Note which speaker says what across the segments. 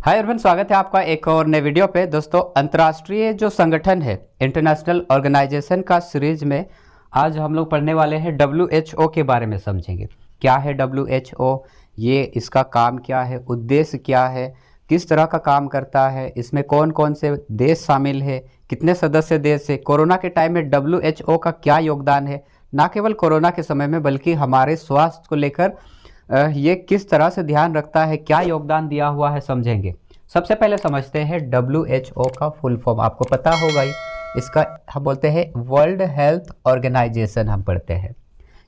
Speaker 1: Hi everyone, स्वागत है आपका एक और नए वीडियो पे। दोस्तों, अंतर्राष्ट्रीय जो संगठन है इंटरनेशनल ऑर्गेनाइजेशन का सीरीज में आज हम लोग पढ़ने वाले हैं WHO के बारे में समझेंगे। क्या है WHO, ये इसका काम क्या है, उद्देश्य क्या है, किस तरह का काम करता है, इसमें कौन कौन से देश शामिल है, कितने सदस्य देश है, कोरोना के टाइम में WHO का क्या योगदान है, ना केवल कोरोना के समय में बल्कि हमारे स्वास्थ्य को लेकर ये किस तरह से ध्यान रखता है, क्या योगदान दिया हुआ है, समझेंगे। सबसे पहले समझते हैं WHO का फुल फॉर्म। आपको पता होगा ही, इसका हम बोलते हैं वर्ल्ड हेल्थ ऑर्गेनाइजेशन, हम पढ़ते हैं।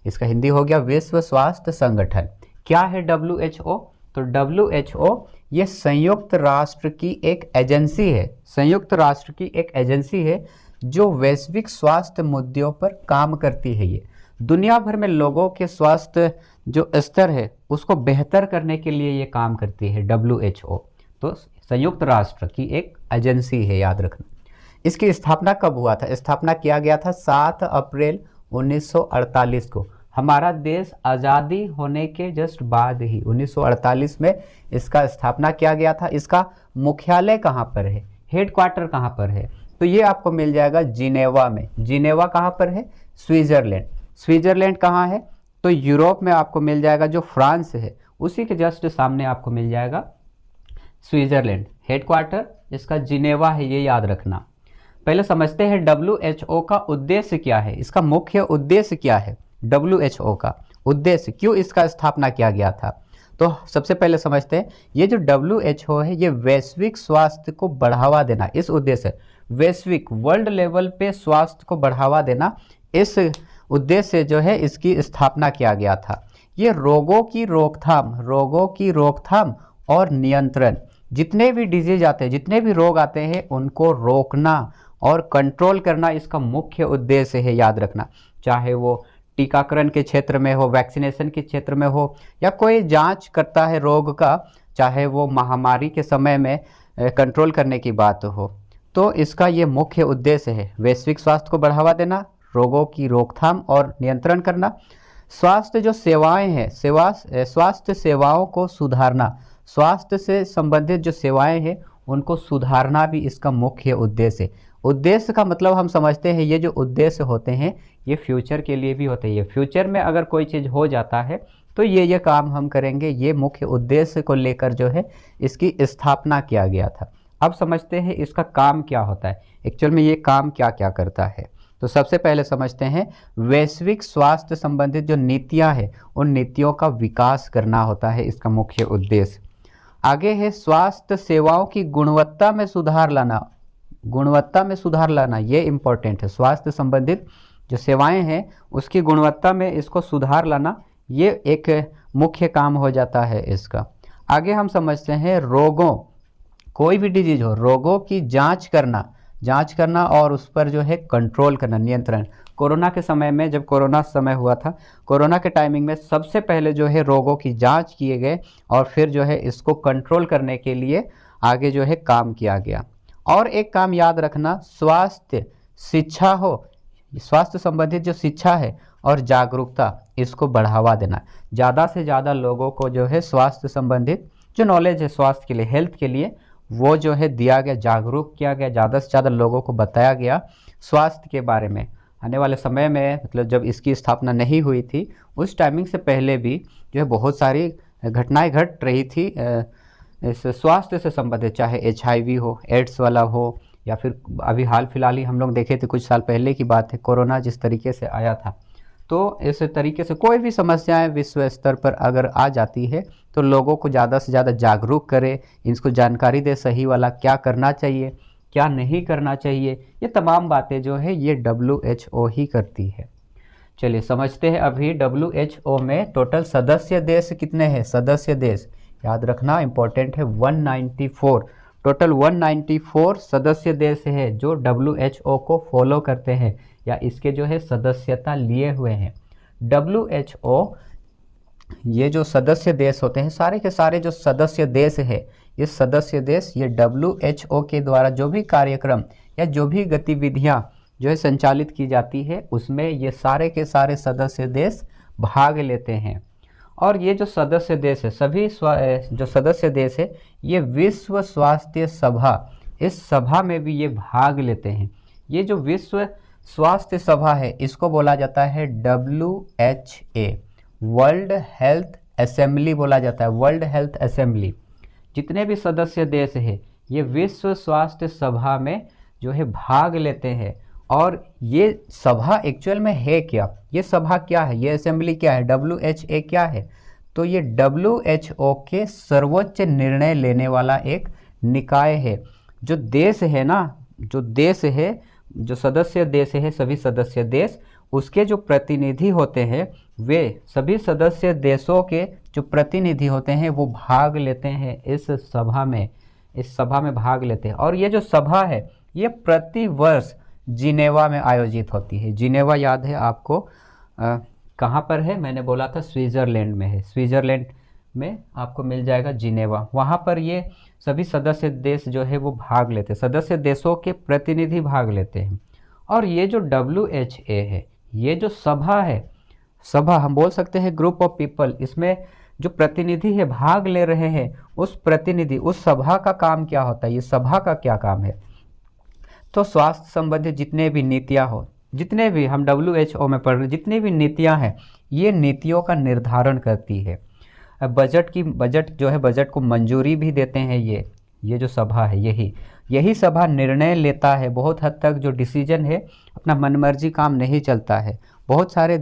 Speaker 1: इसका हिंदी हो गया विश्व स्वास्थ्य संगठन। क्या है WHO? तो WHO ये संयुक्त राष्ट्र की एक एजेंसी है। संयुक्त राष्ट्र की एक एजेंसी है जो वैश्विक स्वास्थ्य मुद्दों पर काम करती है। ये दुनिया भर में लोगों के स्वास्थ्य जो स्तर है उसको बेहतर करने के लिए ये काम करती है WHO। तो संयुक्त राष्ट्र की एक एजेंसी है, याद रखना। इसकी स्थापना कब हुआ था? स्थापना किया गया था 7 अप्रैल 1948 को। हमारा देश आज़ादी होने के जस्ट बाद ही 1948 में इसका स्थापना किया गया था। इसका मुख्यालय कहाँ पर है, हेडक्वार्टर कहाँ पर है? तो ये आपको मिल जाएगा जिनेवा में। जिनेवा कहाँ पर है? स्विट्जरलैंड। स्विट्जरलैंड कहाँ है? तो यूरोप में आपको मिल जाएगा। जो फ्रांस है उसी के जस्ट सामने आपको मिल जाएगा स्विट्जरलैंड। हेडक्वार्टर इसका जिनेवा है, ये याद रखना। पहले समझते हैं WHO का उद्देश्य क्या है, इसका मुख्य उद्देश्य क्या है। WHO का उद्देश्य, क्यों इसका स्थापना किया गया था? तो सबसे पहले समझते हैं, ये जो WHO है ये वैश्विक स्वास्थ्य को बढ़ावा देना, इस उद्देश्य, वैश्विक वर्ल्ड लेवल पे स्वास्थ्य को बढ़ावा देना, इस उद्देश्य से जो है इसकी स्थापना किया गया था। ये रोगों की रोकथाम और नियंत्रण, जितने भी डिजीज आते हैं, जितने भी रोग आते हैं उनको रोकना और कंट्रोल करना इसका मुख्य उद्देश्य है, याद रखना। चाहे वो टीकाकरण के क्षेत्र में हो, वैक्सीनेशन के क्षेत्र में हो, या कोई जांच करता है रोग का, चाहे वो महामारी के समय में कंट्रोल करने की बात हो, तो इसका ये मुख्य उद्देश्य है। वैश्विक स्वास्थ्य को बढ़ावा देना, रोगों की रोकथाम और नियंत्रण करना, स्वास्थ्य जो सेवाएं हैं, स्वास्थ्य सेवाओं को सुधारना, स्वास्थ्य से संबंधित जो सेवाएं हैं उनको सुधारना भी इसका मुख्य उद्देश्य है। उद्देश्य का मतलब हम समझते हैं, ये जो उद्देश्य होते हैं ये फ्यूचर के लिए भी होते हैं। ये फ्यूचर में अगर कोई चीज़ हो जाता है तो ये काम हम करेंगे। ये मुख्य उद्देश्य को लेकर जो है इसकी स्थापना किया गया था। अब समझते हैं इसका काम क्या होता है, एक्चुअल में ये काम क्या क्या करता है। तो सबसे पहले समझते हैं, वैश्विक स्वास्थ्य संबंधित जो नीतियां हैं उन नीतियों का विकास करना होता है इसका मुख्य उद्देश्य। आगे है स्वास्थ्य सेवाओं की गुणवत्ता में सुधार लाना। गुणवत्ता में सुधार लाना ये इम्पोर्टेंट है। स्वास्थ्य संबंधित जो सेवाएं हैं उसकी गुणवत्ता में इसको सुधार लाना, ये एक मुख्य काम हो जाता है इसका। आगे हम समझते हैं रोगों, कोई भी डिजीज हो, रोगों की जांच करना और उस पर जो है कंट्रोल करना, नियंत्रण। कोरोना के समय में, जब कोरोना समय हुआ था, कोरोना के टाइमिंग में सबसे पहले जो है रोगों की जांच किए गए और फिर जो है इसको कंट्रोल करने के लिए आगे जो है काम किया गया। और एक काम याद रखना, स्वास्थ्य शिक्षा हो, स्वास्थ्य संबंधित जो शिक्षा है और जागरूकता, इसको बढ़ावा देना। ज़्यादा से ज़्यादा लोगों को जो है स्वास्थ्य संबंधित जो नॉलेज है स्वास्थ्य के लिए, हेल्थ के लिए, वो जो है दिया गया, जागरूक किया गया, ज़्यादा से ज़्यादा लोगों को बताया गया स्वास्थ्य के बारे में। आने वाले समय में, मतलब जब इसकी स्थापना नहीं हुई थी उस टाइमिंग से पहले भी जो है बहुत सारी घटनाएं घट रही थी इस स्वास्थ्य से संबंधित, चाहे HIV हो, एड्स वाला हो, या फिर अभी हाल फिलहाल ही हम लोग देखे थे, कुछ साल पहले की बात है, कोरोना जिस तरीके से आया था। तो इस तरीके से कोई भी समस्याएं विश्व स्तर पर अगर आ जाती है तो लोगों को ज़्यादा से ज़्यादा जागरूक करे, इनको जानकारी दे, सही वाला क्या करना चाहिए, क्या नहीं करना चाहिए, ये तमाम बातें जो है ये WHO ही करती है। चलिए समझते हैं। अभी WHO में टोटल सदस्य देश कितने हैं? सदस्य देश याद रखना, इंपॉर्टेंट है, 194। टोटल 194 सदस्य देश है जो WHO को फॉलो करते हैं या इसके जो है सदस्यता लिए हुए हैं। WHO ये जो सदस्य देश होते हैं, सारे के सारे जो सदस्य देश है, ये सदस्य देश ये WHO के द्वारा जो भी कार्यक्रम या जो भी गतिविधियां जो है संचालित की जाती है उसमें ये सारे के सारे सदस्य देश भाग लेते हैं। और ये जो सदस्य देश है, सभी जो सदस्य देश है, ये विश्व स्वास्थ्य सभा, इस सभा में भी ये भाग लेते हैं। ये जो विश्व स्वास्थ्य सभा है, इसको बोला जाता है WHA, वर्ल्ड हेल्थ असेंबली बोला जाता है, वर्ल्ड हेल्थ असेंबली। जितने भी सदस्य देश है, ये विश्व स्वास्थ्य सभा में जो है भाग लेते हैं। और ये सभा एक्चुअल में है क्या, ये सभा क्या है, ये असेंबली क्या है, WHA क्या है? तो ये WHO के सर्वोच्च निर्णय लेने वाला एक निकाय है। जो देश है ना, जो देश है, जो सदस्य देश है, सभी सदस्य देश, उसके जो प्रतिनिधि होते हैं, वे सभी सदस्य देशों के जो प्रतिनिधि होते हैं वो भाग लेते हैं इस सभा में, इस सभा में भाग लेते हैं। और ये जो सभा है, ये प्रति वर्ष जिनेवा में आयोजित होती है। जिनेवा याद है आपको, कहाँ पर है? मैंने बोला था स्विट्ज़रलैंड में है, स्विट्ज़रलैंड में आपको मिल जाएगा जिनेवा। वहाँ पर ये सभी सदस्य देश जो है वो भाग लेते हैं, सदस्य देशों के प्रतिनिधि भाग लेते हैं। और ये जो WHA है, ये जो सभा है, सभा हम बोल सकते हैं ग्रुप ऑफ पीपल, इसमें जो प्रतिनिधि है भाग ले रहे हैं, उस प्रतिनिधि, उस सभा का काम क्या होता है, ये सभा का क्या काम है? तो स्वास्थ्य संबंधित जितने भी नीतियाँ हो, जितने भी हम WHO में पढ़ रहे जितनी भी नीतियाँ हैं, ये नीतियों का निर्धारण करती है। बजट जो है, बजट को मंजूरी भी देते हैं ये जो सभा है, यही सभा निर्णय लेता है। बहुत हद तक जो डिसीजन है, अपना मनमर्जी काम नहीं चलता है। बहुत सारे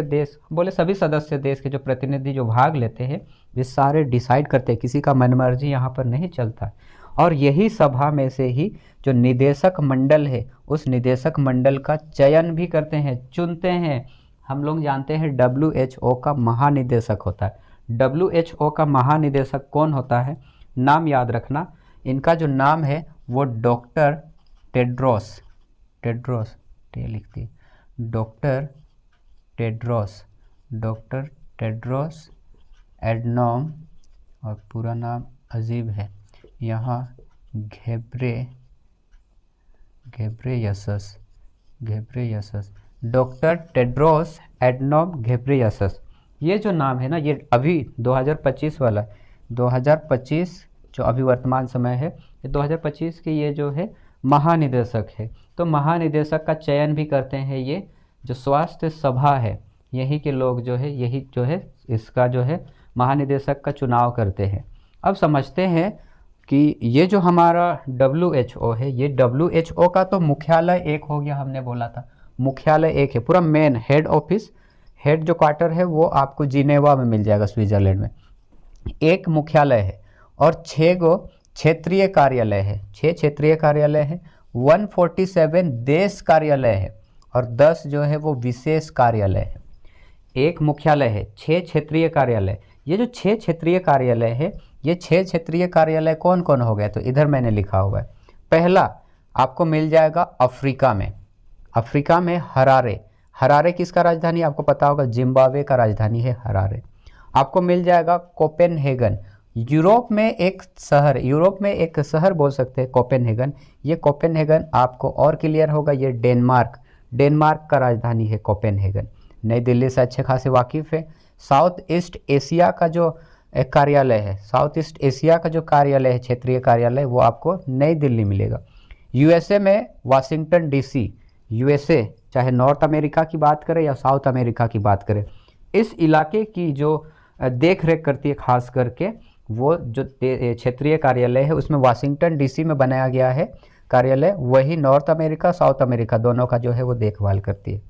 Speaker 1: देश बोले सभी सदस्य देश के जो प्रतिनिधि जो भाग लेते हैं, वे सारे डिसाइड करते हैं, किसी का मनमर्जी यहाँ पर नहीं चलता। और यही सभा में से ही जो निदेशक मंडल है, उस निदेशक मंडल का चयन भी करते हैं, चुनते हैं। हम लोग जानते हैं WHO का महानिदेशक होता है। WHO का महानिदेशक कौन होता है? नाम याद रखना, इनका जो नाम है वो डॉक्टर टेड्रोस लिखती, डॉक्टर टेड्रोस एडनॉम, और पूरा नाम अजीब है यहाँ, Ghebreyesus, doctor Tedros Adhanom Ghebreyesus. ये जो नाम है ना, ये अभी 2025 वाला, 2025 जो अभी वर्तमान समय है, ये 2025 के ये जो है महानिदेशक है। तो महानिदेशक का चयन भी करते हैं ये जो स्वास्थ्य सभा है, यही के लोग जो है इसका जो है महानिदेशक का चुनाव करते हैं। अब समझते हैं कि ये जो हमारा WHO है, ये WHO का तो मुख्यालय एक हो गया, हमने बोला था मुख्यालय एक है, पूरा मेन हेड ऑफिस, हेड जो क्वार्टर है वो आपको जिनेवा में मिल जाएगा, स्विट्ज़रलैंड में। एक मुख्यालय है और 6 गो क्षेत्रीय कार्यालय है, 6 क्षेत्रीय कार्यालय है, 147 देश कार्यालय है और 10 जो है वो विशेष कार्यालय है। एक मुख्यालय है, 6 क्षेत्रीय कार्यालय। ये जो 6 क्षेत्रीय कार्यालय है, ये 6 क्षेत्रीय कार्यालय कौन कौन हो गए? तो इधर मैंने लिखा हुआ है। पहला आपको मिल जाएगा अफ्रीका में हरारे किसका राजधानी आपको पता होगा, जिम्बाब्वे का राजधानी है हरारे। आपको मिल जाएगा कोपेनहेगन, यूरोप में एक शहर बोल सकते हैं कोपेनहेगन। ये कोपेनहेगन आपको और क्लियर होगा, ये डेनमार्क का राजधानी है कोपेनहेगन। नई दिल्ली से अच्छे खासे वाकिफ़ है। साउथ ईस्ट एशिया का जो कार्यालय है, साउथ ईस्ट एशिया का जो कार्यालय है, क्षेत्रीय कार्यालय, वो आपको नई दिल्ली मिलेगा। USA में वाशिंगटन DC, USA चाहे नॉर्थ अमेरिका की बात करें या साउथ अमेरिका की बात करें, इस इलाके की जो देख रेख करती है खास करके, वो जो क्षेत्रीय कार्यालय है उसमें वाशिंगटन DC में बनाया गया है कार्यालय, वही नॉर्थ अमेरिका साउथ अमेरिका दोनों का जो है वो देखभाल करती है।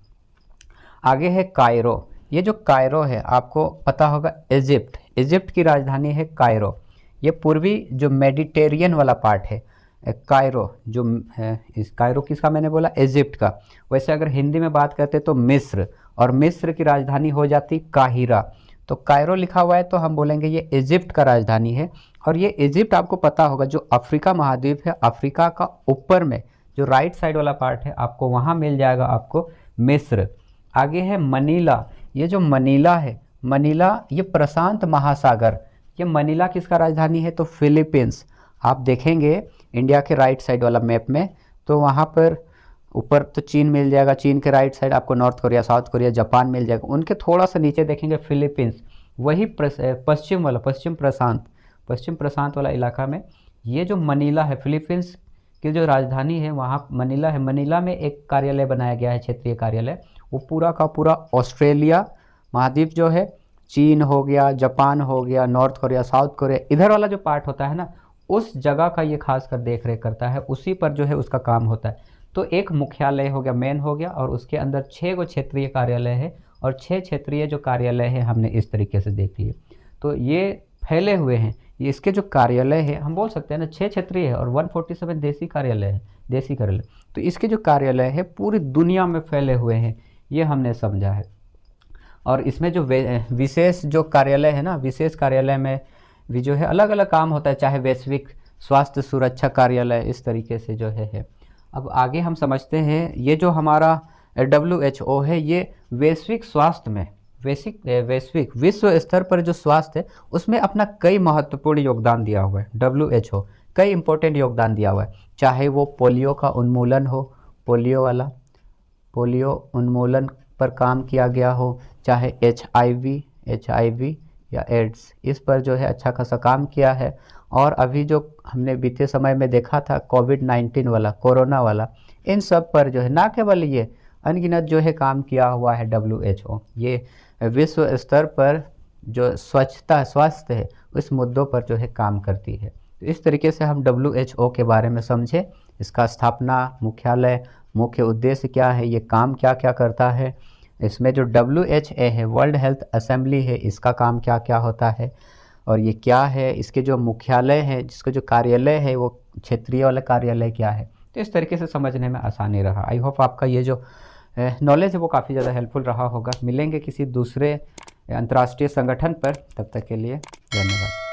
Speaker 1: आगे है कायरो। ये जो कायरो है आपको पता होगा इजिप्ट की राजधानी है कायरो। ये पूर्वी जो मेडिटेरियन वाला पार्ट है कायरो, जो है इस कायरो किसका मैंने बोला, इजिप्ट का। वैसे अगर हिंदी में बात करते तो मिस्र, और मिस्र की राजधानी हो जाती काहिरा। तो कायरो लिखा हुआ है तो हम बोलेंगे ये इजिप्ट का राजधानी है। और ये इजिप्ट आपको पता होगा जो अफ्रीका महाद्वीप है, अफ्रीका का ऊपर में जो राइट साइड वाला पार्ट है आपको वहाँ मिल जाएगा आपको मिस्र। आगे है मनीला। ये जो मनीला है, मनीला ये प्रशांत महासागर, ये मनीला किसका राजधानी है तो फिलीपींस। आप देखेंगे इंडिया के राइट साइड वाला मैप में तो वहाँ पर ऊपर तो चीन मिल जाएगा, चीन के राइट साइड आपको North Korea, South Korea, Japan मिल जाएगा। उनके थोड़ा सा नीचे देखेंगे फिलीपींस, वही पश्चिम वाला, पश्चिम प्रशांत वाला इलाका में ये जो मनीला है, फिलीपींस की जो राजधानी है वहाँ मनीला है। मनीला में एक कार्यालय बनाया गया है, क्षेत्रीय कार्यालय। वो पूरा का पूरा ऑस्ट्रेलिया महाद्वीप जो है, चीन हो गया, जापान हो गया, नॉर्थ कोरिया, साउथ कोरिया, इधर वाला जो पार्ट होता है ना, उस जगह का ये खास कर देख रेख करता है, उसी पर जो है उसका काम होता है। तो एक मुख्यालय हो गया, मेन हो गया, और उसके अंदर 6 गो क्षेत्रीय कार्यालय है, और 6 क्षेत्रीय जो कार्यालय है हमने इस तरीके से देख लिए। तो ये फैले हुए हैं, ये इसके जो कार्यालय है हम बोल सकते हैं ना 6 क्षेत्रीय है और 147 देसी कार्यालय है, देसी कार्यालय। तो इसके जो कार्यालय है पूरी दुनिया में फैले हुए हैं, ये हमने समझा है। और इसमें जो विशेष जो कार्यालय है ना, विशेष कार्यालय में भी जो है अलग अलग काम होता है, चाहे वैश्विक स्वास्थ्य सुरक्षा कार्यालय, इस तरीके से जो है। अब आगे हम समझते हैं, ये जो हमारा WHO है, ये वैश्विक स्वास्थ्य में, वैश्विक विश्व स्तर पर जो स्वास्थ्य है उसमें अपना कई महत्वपूर्ण योगदान दिया हुआ है। WHO कई इंपॉर्टेंट योगदान दिया हुआ है, चाहे वो पोलियो का उन्मूलन हो, पोलियो उन्मूलन पर काम किया गया हो, चाहे HIV या एड्स, इस पर जो है अच्छा खासा काम किया है। और अभी जो हमने बीते समय में देखा था कोविड-19 वाला, कोरोना वाला, इन सब पर जो है ना केवल ये अनगिनत जो है काम किया हुआ है WHO। ये विश्व स्तर पर जो स्वच्छता स्वास्थ्य है उस मुद्दों पर जो है काम करती है। तो इस तरीके से हम WHO के बारे में समझे, इसका स्थापना, मुख्यालय, मुख्य उद्देश्य क्या है, ये काम क्या क्या करता है, इसमें जो WHA है, वर्ल्ड हेल्थ असेंबली है, इसका काम क्या क्या होता है और ये क्या है, इसके जो मुख्यालय है, जिसका जो कार्यालय है वो क्षेत्रीय वाला कार्यालय क्या है। तो इस तरीके से समझने में आसानी रहा। आई होप आपका ये जो नॉलेज है वो काफ़ी ज़्यादा हेल्पफुल रहा होगा। मिलेंगे किसी दूसरे अंतर्राष्ट्रीय संगठन पर, तब तक के लिए धन्यवाद।